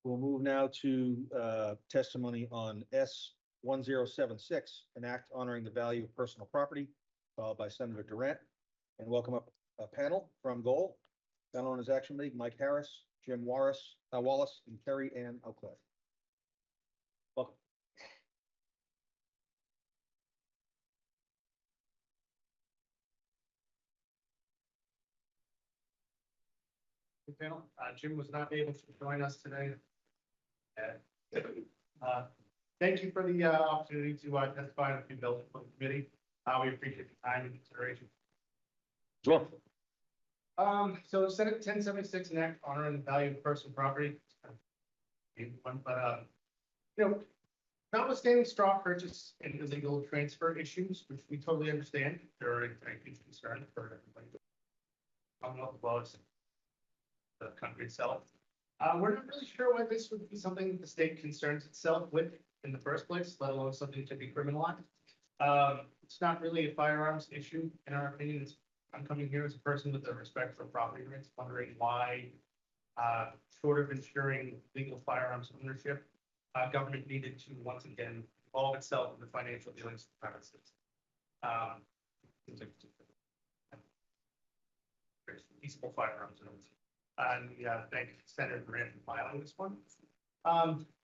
We'll move now to testimony on S1076, an act honoring the value of personal property, filed by Senator Durant. And welcome up a panel from Goal, Gun Owners Action League, Mike Harris, Jim Wallace, and Kerrie and Auclair. Welcome. Panel. Jim was not able to join us today. Thank you for the opportunity to testify on a few bills for the committee. We appreciate the time and consideration. Sure. So Senate 1076, an act honoring the value of personal property. But notwithstanding straw purchase and illegal transfer issues, which we totally understand, there are a huge concern for everybody. Commonwealth as well as the country itself. We're not really sure why this would be something the state concerns itself with in the first place, let alone something to be criminalized. It's not really a firearms issue, in our opinion. I'm coming here as a person with a respect for property rights, wondering why, short of ensuring legal firearms ownership, government needed to once again involve itself in the financial dealings of private citizens. Peaceful firearms and thank Senator Durant for filing this one.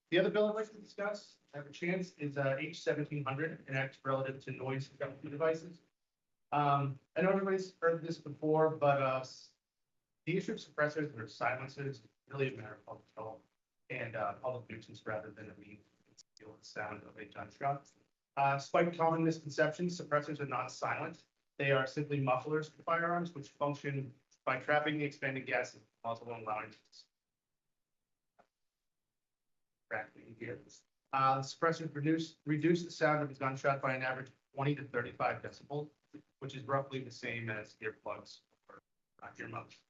The other bill I'd like to discuss, I have a chance, is H1700, an act relative to noise reduction devices. I know everybody's heard this before, but the issue of suppressors or silencers is really a matter of public health and public nuisance rather than a means to conceal the sound of a gunshot. Despite common misconceptions, suppressors are not silent. They are simply mufflers for firearms, which function by trapping the expanded gas in the muzzle and allowing the suppressors reduce the sound of a gunshot by an average of 20 to 35 decibels, which is roughly the same as earplugs or earmuffs.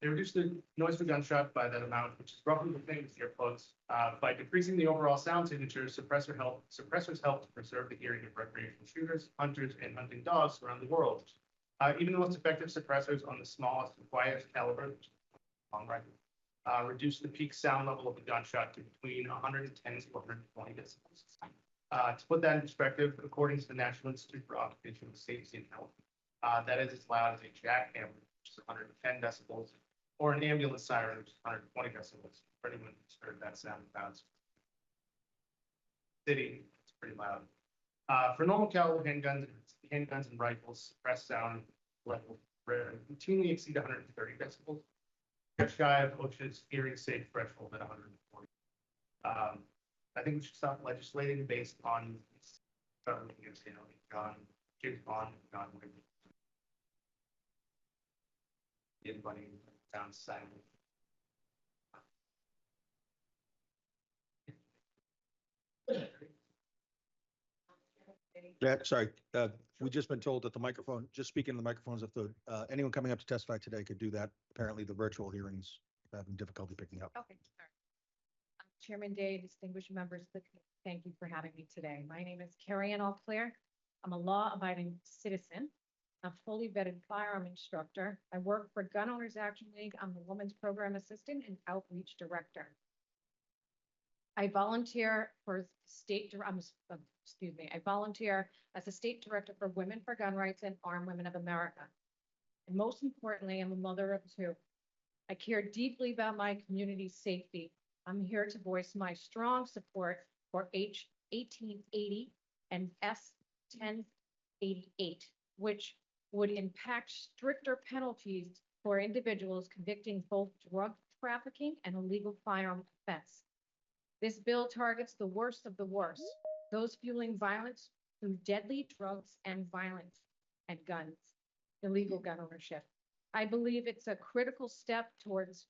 They reduce the noise of a gunshot by that amount, which is roughly the same as earplugs. By decreasing the overall sound signature, suppressors help to preserve the hearing of recreational shooters, hunters, and hunting dogs around the world. Even the most effective suppressors on the smallest and quietest caliber, long rifle, reduce the peak sound level of the gunshot to between 110 to 120 decibels. To put that in perspective, according to the National Institute for Occupational Safety and Health, that is as loud as a jackhammer, which is 110 decibels, or an ambulance siren, which is 120 decibels. For anyone who's heard that sound about city, it's pretty loud. For normal caliber handguns and rifles, suppressed sound level routinely exceed 130 decibels, just shy of OSHA's hearing safe threshold at 140. I think we should stop legislating based on James Bond, anybody sounds silent. Sorry, we've just been told that the microphone, just speaking in the microphones, if the anyone coming up to testify today could do that. Apparently the virtual hearings having difficulty picking up. Okay, sorry. Chairman Day, distinguished members of the committee, thank you for having me today. My name is Kerrie and Auclair. I'm a law-abiding citizen, a fully vetted firearm instructor. I work for Gun Owners Action League. I'm the Women's Program Assistant and Outreach Director. I volunteer for I volunteer as a state director for Women for Gun Rights and Armed Women of America. And most importantly, I'm a mother of two. I care deeply about my community's safety. I'm here to voice my strong support for H 1880 and S 1088, which would impact stricter penalties for individuals convicting both drug trafficking and illegal firearm offense. This bill targets the worst of the worst, those fueling violence through deadly drugs and violence and guns, illegal gun ownership. I believe it's a critical step towards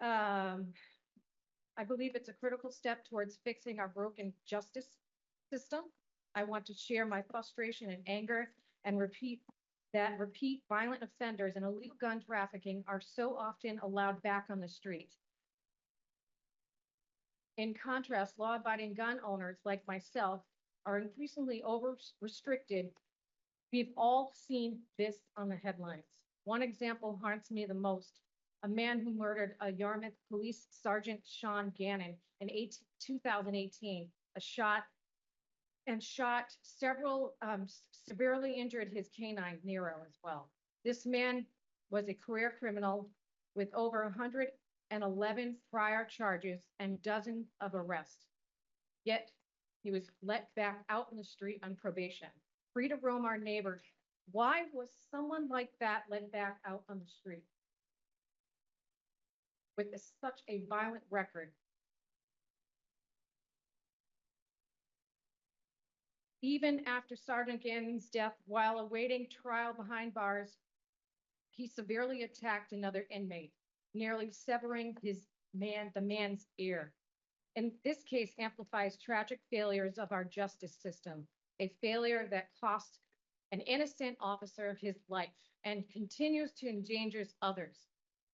I believe it's a critical step towards fixing our broken justice system. I want to share my frustration and anger and repeat violent offenders and illegal gun trafficking are so often allowed back on the street. In contrast, law-abiding gun owners like myself are increasingly over-restricted. We've all seen this on the headlines. One example haunts me the most. A man who murdered a Yarmouth Police Sergeant Sean Gannon in 2018, shot several, severely injured his canine Nero as well. This man was a career criminal with over 111 prior charges and dozens of arrests. Yet he was let back out in the street on probation, free to roam our neighbors. Why was someone like that let back out on the street with such a violent record? Even after Sergeant Gannon's death, while awaiting trial behind bars, he severely attacked another inmate, nearly severing the man's ear. In this case, amplifies tragic failures of our justice system, a failure that cost an innocent officer his life and continues to endanger others.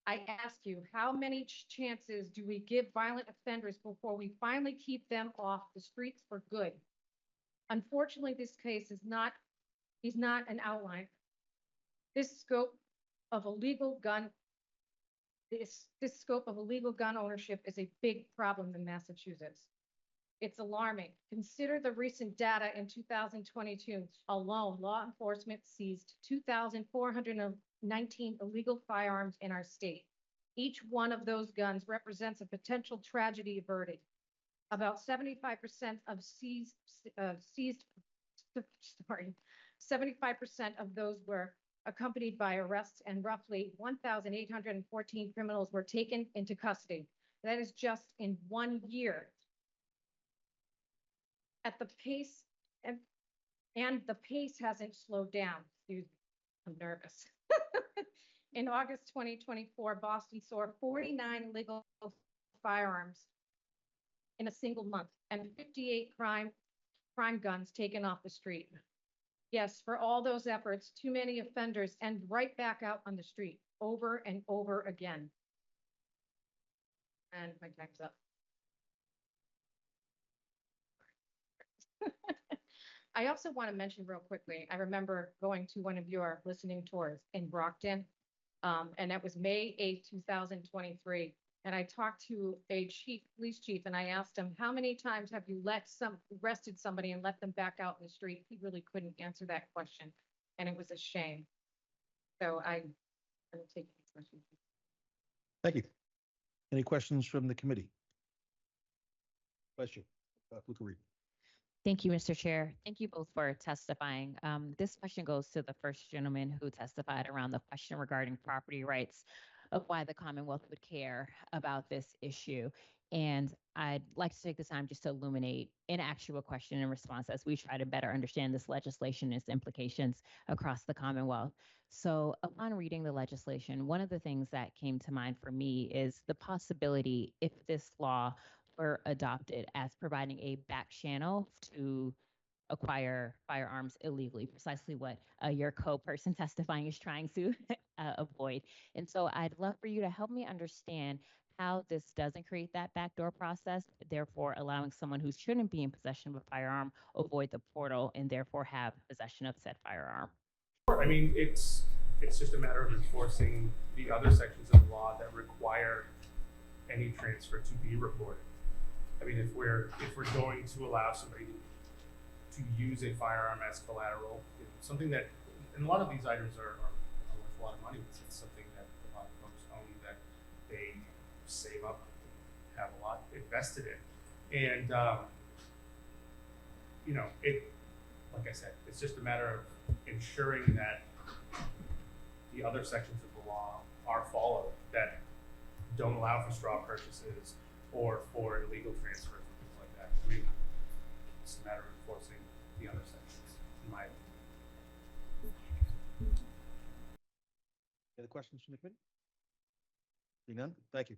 I ask you, how many chances do we give violent offenders before we finally keep them off the streets for good? Unfortunately, this case is not, he's not an outlier. This scope of illegal gun ownership is a big problem in Massachusetts. It's alarming. Consider the recent data in 2022 alone. Law enforcement seized 2,419 illegal firearms in our state. Each one of those guns represents a potential tragedy averted. About 75% of 75% of those were accompanied by arrests, and roughly 1,814 criminals were taken into custody. That is just in 1 year. At the pace, and the pace hasn't slowed down. Excuse me, I'm nervous. In August 2024, Boston saw 49 illegal firearms in a single month and 58 crime guns taken off the street. Yes, for all those efforts, too many offenders end right back out on the street over and over again. And my time's up. I also want to mention real quickly, I remember going to one of your listening tours in Brockton, and that was May 8th, 2023. And I talked to a police chief, and I asked him, how many times have you arrested somebody and let them back out in the street? He really couldn't answer that question, and it was a shame. So I'm going to take any questions. Thank you. Any questions from the committee? Question, Luca Reed. Thank you, Mr. Chair. Thank you both for testifying. This question goes to the first gentleman who testified around the question regarding property rights, of why the Commonwealth would care about this issue. And I'd like to take the time just to illuminate an actual question and response as we try to better understand this legislation and its implications across the Commonwealth. So upon reading the legislation, one of the things that came to mind for me is the possibility, if this law were adopted, as providing a back channel to acquire firearms illegally, precisely what your co-person testifying is trying to avoid. And so I'd love for you to help me understand how this doesn't create that backdoor process, therefore allowing someone who shouldn't be in possession of a firearm avoid the portal and therefore have possession of said firearm. I mean, it's just a matter of enforcing the other sections of the law that require any transfer to be reported. I mean, if we're going to allow somebody to use a firearm as collateral, something that, and a lot of these items are worth a lot of money. It's something that a lot of folks own that they save up, have a lot invested in, and you know, like I said, it's just a matter of ensuring that the other sections of the law are followed, that don't allow for straw purchases or for illegal transfers and things like that. I mean, it's a matter of enforcing the other sections, in my opinion. Any other questions from the committee? Seeing none, thank you.